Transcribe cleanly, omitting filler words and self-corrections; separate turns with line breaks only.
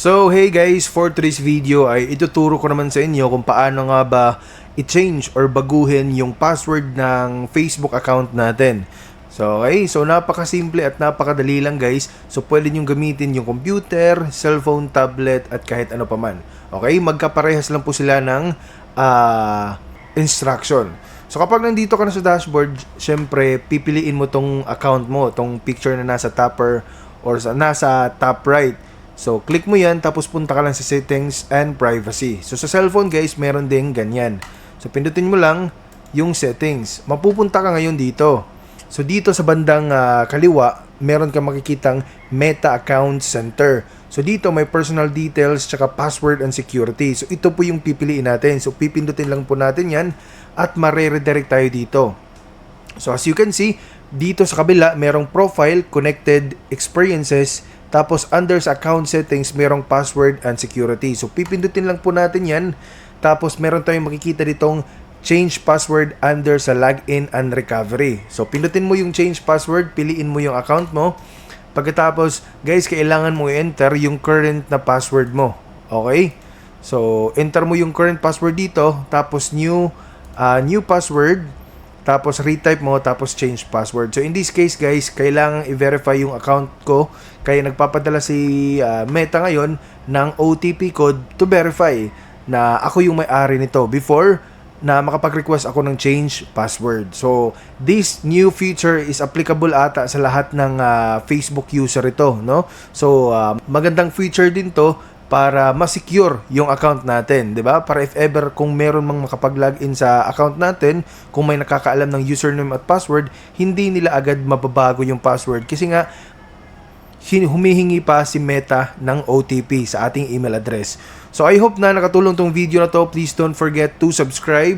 So hey guys, for today's video ay ituturo ko naman sa inyo kung paano nga ba i-change or baguhin yung password ng Facebook account natin. So napakasimple at napakadali lang guys. So pwede nyo gamitin yung computer, cellphone, tablet at kahit ano pa man. Okay, magkaparehas lang po sila ng instruction. So kapag nandito ka na sa dashboard, syempre pipiliin mo tong account mo, tong picture na nasa topper or nasa top right. So, click mo yan, tapos punta ka lang sa settings and privacy. So, sa cellphone guys, meron ding ganyan. So, pindutin mo lang yung settings. Mapupunta ka ngayon dito. So, dito sa bandang kaliwa, meron ka makikitang Meta Account Center. So, dito may personal details, tsaka password and security. So, ito po yung pipiliin natin. So, pipindutin lang po natin yan at mare-redirect tayo dito. So, as you can see, dito sa kabila, merong profile, connected experiences, tapos under sa account settings, merong password and security. So pipindutin lang po natin yan. Tapos meron tayong makikita ditong change password under sa login and recovery. So pindutin mo yung change password, piliin mo yung account mo. Pagkatapos guys, kailangan mo i-enter yung current na password mo. Okay? So enter mo yung current password dito. Tapos new password. Tapos retype mo, tapos change password. So in this case guys, kailangan i-verify yung account ko. Kaya nagpapadala si Meta ngayon ng OTP code to verify na ako yung may-ari nito before na makapag-request ako ng change password. So this new feature is applicable ata sa lahat ng Facebook user ito, no? So magandang feature din to para ma-secure yung account natin, 'di ba? Para if ever kung meron mang makapag-login sa account natin, kung may nakakaalam ng username at password, hindi nila agad mababago yung password kasi nga humihingi pa si Meta ng OTP sa ating email address. So I hope na nakatulong tong video na to. Please don't forget to subscribe